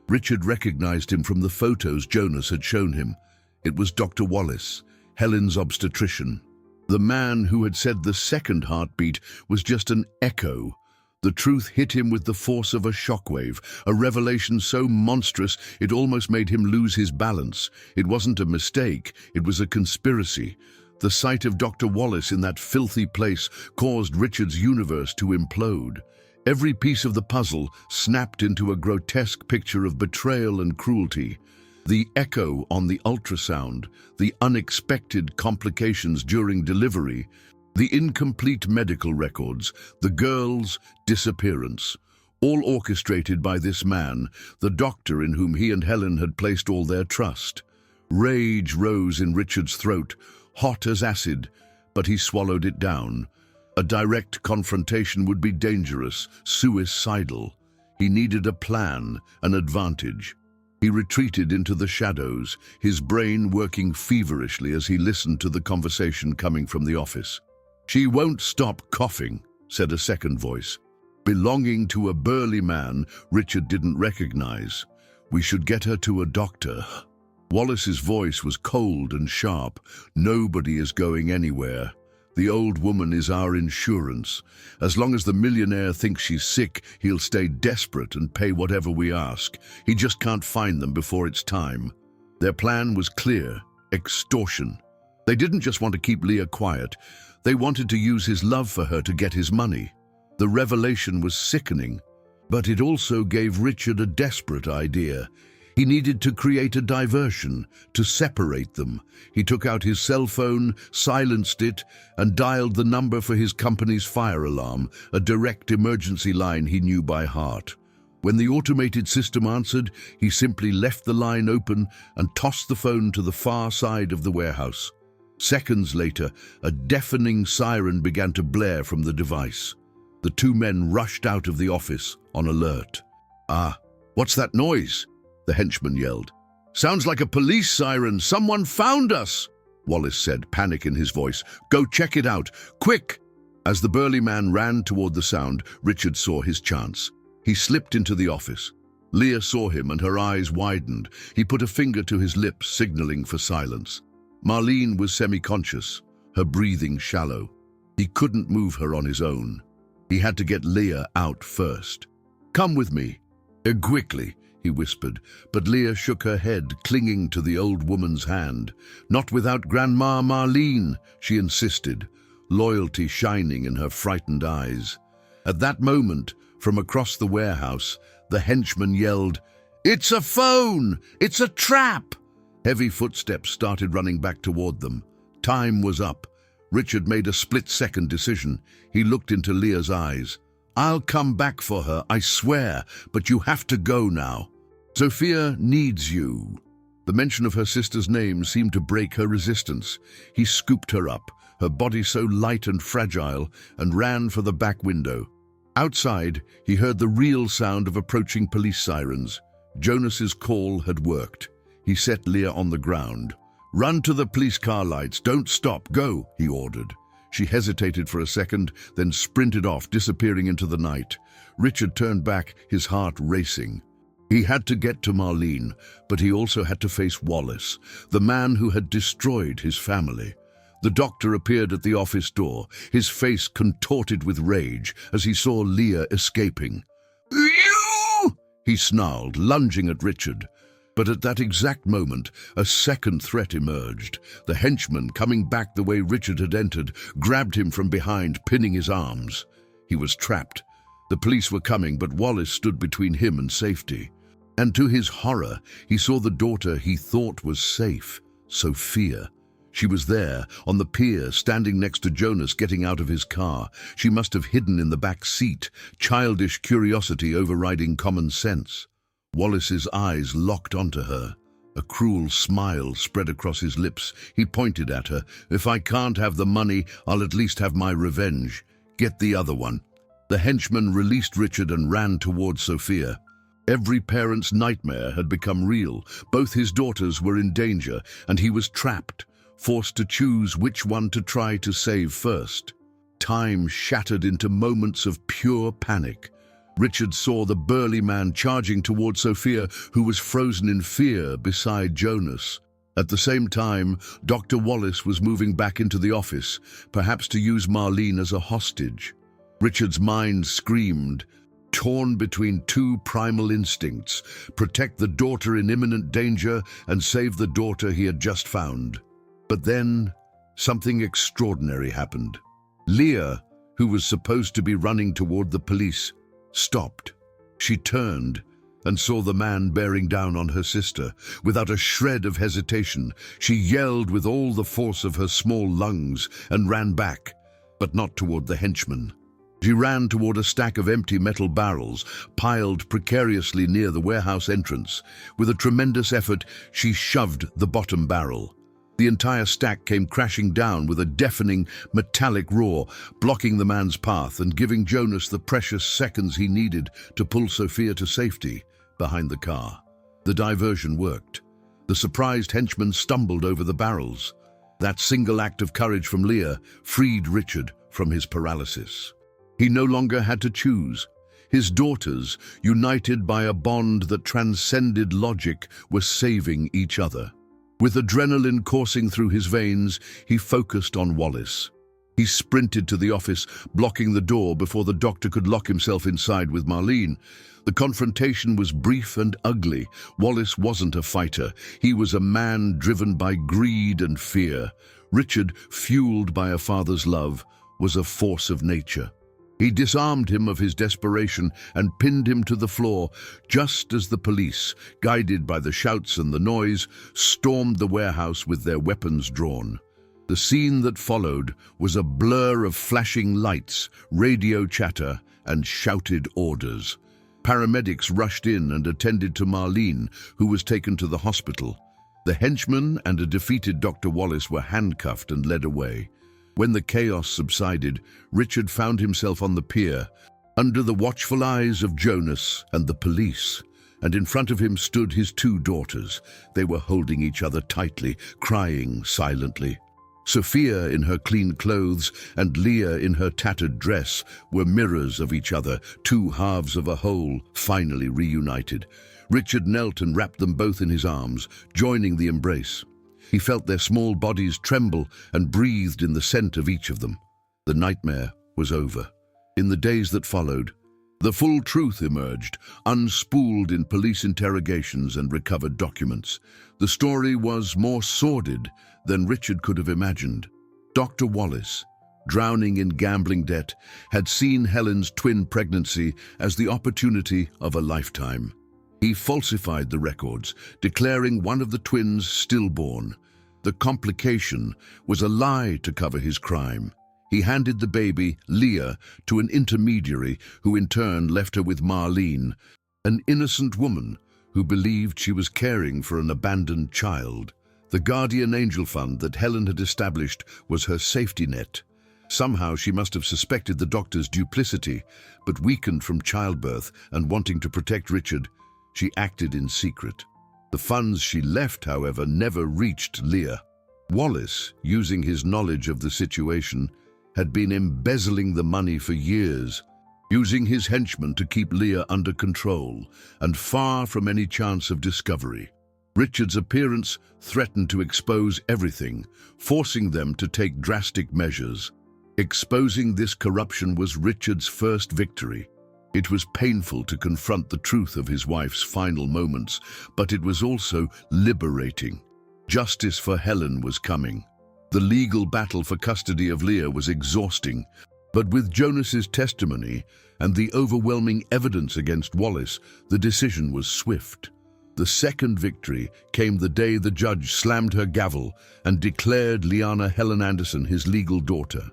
Richard recognized him from the photos Jonas had shown him. It was Dr. Wallace, Helen's obstetrician. The man who had said the second heartbeat was just an echo. The truth hit him with the force of a shockwave, a revelation so monstrous it almost made him lose his balance. It wasn't a mistake, it was a conspiracy. The sight of Dr. Wallace in that filthy place caused Richard's universe to implode. Every piece of the puzzle snapped into a grotesque picture of betrayal and cruelty. The echo on the ultrasound, the unexpected complications during delivery, the incomplete medical records, the girl's disappearance, all orchestrated by this man, the doctor in whom he and Helen had placed all their trust. Rage rose in Richard's throat, hot as acid, but he swallowed it down. A direct confrontation would be dangerous, suicidal. He needed a plan, an advantage. He retreated into the shadows, his brain working feverishly as he listened to the conversation coming from the office. "She won't stop coughing," said a second voice, belonging to a burly man Richard didn't recognize. "We should get her to a doctor." Wallace's voice was cold and sharp. "Nobody is going anywhere. The old woman is our insurance. As long as the millionaire thinks she's sick, he'll stay desperate and pay whatever we ask. He just can't find them before it's time." Their plan was clear: extortion. They didn't just want to keep Leah quiet, they wanted to use his love for her to get his money. The revelation was sickening, but it also gave Richard a desperate idea. He needed to create a diversion, to separate them. He took out his cell phone, silenced it, and dialed the number for his company's fire alarm, a direct emergency line he knew by heart. When the automated system answered, he simply left the line open and tossed the phone to the far side of the warehouse. Seconds later, a deafening siren began to blare from the device. The two men rushed out of the office on alert. "Ah, what's that noise?" the henchman yelled. "Sounds like a police siren. Someone found us," Wallace said, panic in his voice. "Go check it out, quick!" As the burly man ran toward the sound, Richard saw his chance. He slipped into the office. Leah saw him and her eyes widened. He put a finger to his lips, signaling for silence. Marlene was semi-conscious, her breathing shallow. He couldn't move her on his own. He had to get Leah out first. "Come with me." "Quickly," he whispered, but Leah shook her head, clinging to the old woman's hand. "Not without Grandma Marlene," she insisted, loyalty shining in her frightened eyes. At that moment, from across the warehouse, the henchman yelled, "It's a phone! It's a trap!" Heavy footsteps started running back toward them. Time was up. Richard made a split-second decision. He looked into Leah's eyes. "I'll come back for her, I swear, but you have to go now. Sophia needs you." The mention of her sister's name seemed to break her resistance. He scooped her up, her body so light and fragile, and ran for the back window. Outside, he heard the real sound of approaching police sirens. Jonas's call had worked. He set Leah on the ground. "Run to the police car lights. Don't stop. Go," he ordered. She hesitated for a second, then sprinted off, disappearing into the night. Richard turned back, his heart racing. He had to get to Marlene, but he also had to face Wallace, the man who had destroyed his family. The doctor appeared at the office door, his face contorted with rage as he saw Leah escaping. "You!" he snarled, lunging at Richard. But at that exact moment, a second threat emerged. The henchman, coming back the way Richard had entered, grabbed him from behind, pinning his arms. He was trapped. The police were coming, but Wallace stood between him and safety. And to his horror, he saw the daughter he thought was safe, Sophia. She was there, on the pier, standing next to Jonas getting out of his car. She must have hidden in the back seat, childish curiosity overriding common sense. Wallace's eyes locked onto her. A cruel smile spread across his lips. He pointed at her. "If I can't have the money, I'll at least have my revenge. Get the other one." The henchman released Richard and ran towards Sophia. Every parent's nightmare had become real. Both his daughters were in danger, and he was trapped, forced to choose which one to try to save first. Time shattered into moments of pure panic. Richard saw the burly man charging toward Sophia, who was frozen in fear beside Jonas. At the same time, Dr. Wallace was moving back into the office, perhaps to use Marlene as a hostage. Richard's mind screamed, torn between two primal instincts: protect the daughter in imminent danger and save the daughter he had just found. But then, something extraordinary happened. Leah, who was supposed to be running toward the police, stopped. She turned and saw the man bearing down on her sister. Without a shred of hesitation, she yelled with all the force of her small lungs and ran back, but not toward the henchman. She ran toward a stack of empty metal barrels, piled precariously near the warehouse entrance. With a tremendous effort, she shoved the bottom barrel. The entire stack came crashing down with a deafening, metallic roar, blocking the man's path and giving Jonas the precious seconds he needed to pull Sophia to safety behind the car. The diversion worked. The surprised henchman stumbled over the barrels. That single act of courage from Leah freed Richard from his paralysis. He no longer had to choose. His daughters, united by a bond that transcended logic, were saving each other. With adrenaline coursing through his veins, he focused on Wallace. He sprinted to the office, blocking the door before the doctor could lock himself inside with Marlene. The confrontation was brief and ugly. Wallace wasn't a fighter. He was a man driven by greed and fear. Richard, fueled by a father's love, was a force of nature. He disarmed him of his desperation and pinned him to the floor, just as the police, guided by the shouts and the noise, stormed the warehouse with their weapons drawn. The scene that followed was a blur of flashing lights, radio chatter, and shouted orders. Paramedics rushed in and attended to Marlene, who was taken to the hospital. The henchman and a defeated Dr. Wallace were handcuffed and led away. When the chaos subsided, Richard found himself on the pier, under the watchful eyes of Jonas and the police, and in front of him stood his two daughters. They were holding each other tightly, crying silently. Sophia in her clean clothes and Leah in her tattered dress were mirrors of each other, two halves of a whole, finally reunited. Richard knelt and wrapped them both in his arms, joining the embrace. He felt their small bodies tremble and breathed in the scent of each of them. The nightmare was over. In the days that followed, the full truth emerged, unspooled in police interrogations and recovered documents. The story was more sordid than Richard could have imagined. Dr. Wallace, drowning in gambling debt, had seen Helen's twin pregnancy as the opportunity of a lifetime. He falsified the records, declaring one of the twins stillborn. The complication was a lie to cover his crime. He handed the baby, Leah, to an intermediary who in turn left her with Marlene, an innocent woman who believed she was caring for an abandoned child. The guardian angel fund that Helen had established was her safety net. Somehow she must have suspected the doctor's duplicity, but weakened from childbirth and wanting to protect Richard, she acted in secret. The funds she left, however, never reached Leah. Wallace, using his knowledge of the situation, had been embezzling the money for years, using his henchmen to keep Leah under control and far from any chance of discovery. Richard's appearance threatened to expose everything, forcing them to take drastic measures. Exposing this corruption was Richard's first victory. It was painful to confront the truth of his wife's final moments, but it was also liberating. Justice for Helen was coming. The legal battle for custody of Leah was exhausting, but with Jonas's testimony and the overwhelming evidence against Wallace, the decision was swift. The second victory came the day the judge slammed her gavel and declared Liana Helen Anderson his legal daughter.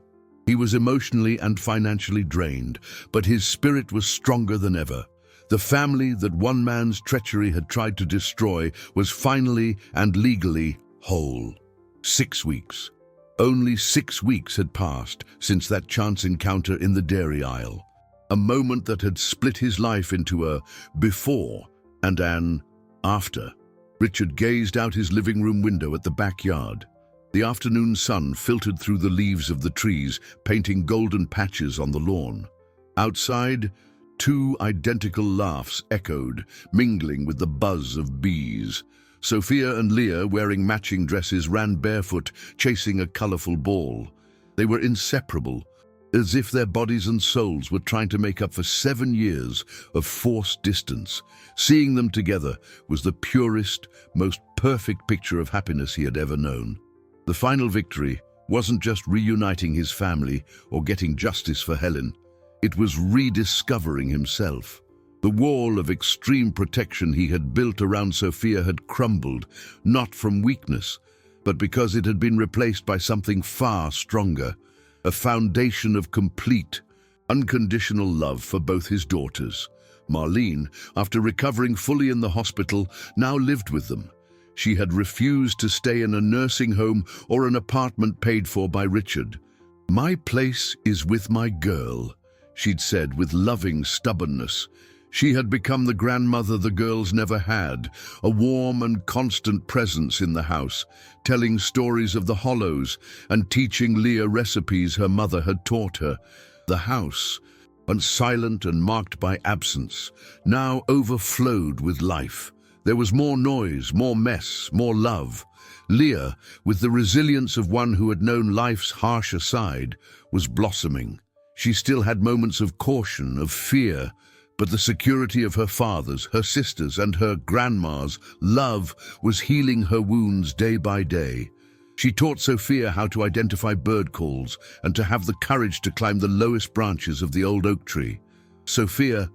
He was emotionally and financially drained, but his spirit was stronger than ever. The family that one man's treachery had tried to destroy was finally and legally whole. 6 weeks. Only 6 weeks had passed since that chance encounter in the dairy aisle, a moment that had split his life into a before and an after. Richard gazed out his living room window at the backyard. The afternoon sun filtered through the leaves of the trees, painting golden patches on the lawn. Outside, 2 identical laughs echoed, mingling with the buzz of bees. Sophia and Leah, wearing matching dresses, ran barefoot, chasing a colorful ball. They were inseparable, as if their bodies and souls were trying to make up for 7 years of forced distance. Seeing them together was the purest, most perfect picture of happiness he had ever known. The final victory wasn't just reuniting his family or getting justice for Helen. It was rediscovering himself. The wall of extreme protection he had built around Sophia had crumbled, not from weakness, but because it had been replaced by something far stronger, a foundation of complete, unconditional love for both his daughters. Marlene, after recovering fully in the hospital, now lived with them. She had refused to stay in a nursing home or an apartment paid for by Richard. "My place is with my girl," she'd said with loving stubbornness. She had become the grandmother the girls never had, a warm and constant presence in the house, telling stories of the Hollows and teaching Leah recipes her mother had taught her. The house, once silent and marked by absence, now overflowed with life. There was more noise, more mess, more love. Leah, with the resilience of one who had known life's harsher side, was blossoming. She still had moments of caution, of fear, but the security of her father's, her sister's, and her grandma's love was healing her wounds day by day. She taught Sophia how to identify bird calls and to have the courage to climb the lowest branches of the old oak tree. Sophia,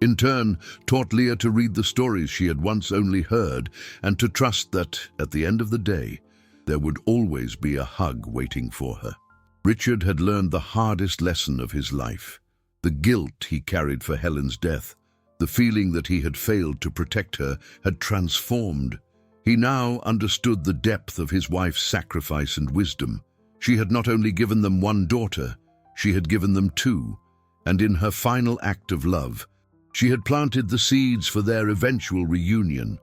in turn, taught Leah to read the stories she had once only heard and to trust that, at the end of the day, there would always be a hug waiting for her. Richard had learned the hardest lesson of his life. The guilt he carried for Helen's death, the feeling that he had failed to protect her, had transformed. He now understood the depth of his wife's sacrifice and wisdom. She had not only given them one daughter, she had given them two, and in her final act of love, she had planted the seeds for their eventual reunion.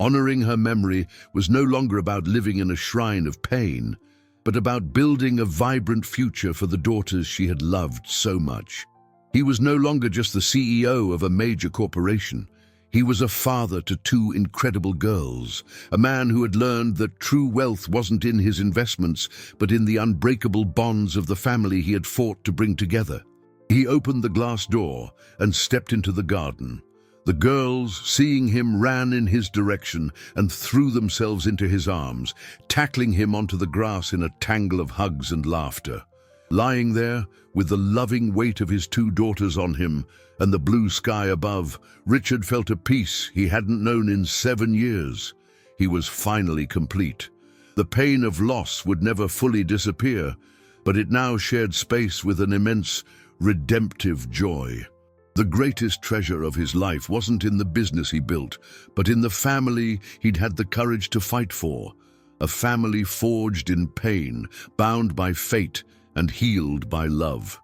Honoring her memory was no longer about living in a shrine of pain, but about building a vibrant future for the daughters she had loved so much. He was no longer just the CEO of a major corporation. He was a father to two incredible girls, a man who had learned that true wealth wasn't in his investments, but in the unbreakable bonds of the family he had fought to bring together. He opened the glass door and stepped into the garden. The girls, seeing him, ran in his direction and threw themselves into his arms, tackling him onto the grass in a tangle of hugs and laughter. Lying there, with the loving weight of his two daughters on him and the blue sky above, Richard felt a peace he hadn't known in 7 years. He was finally complete. The pain of loss would never fully disappear, but it now shared space with an immense, redemptive joy. The greatest treasure of his life wasn't in the business he built, but in the family he'd had the courage to fight for. A family forged in pain, bound by fate, and healed by love.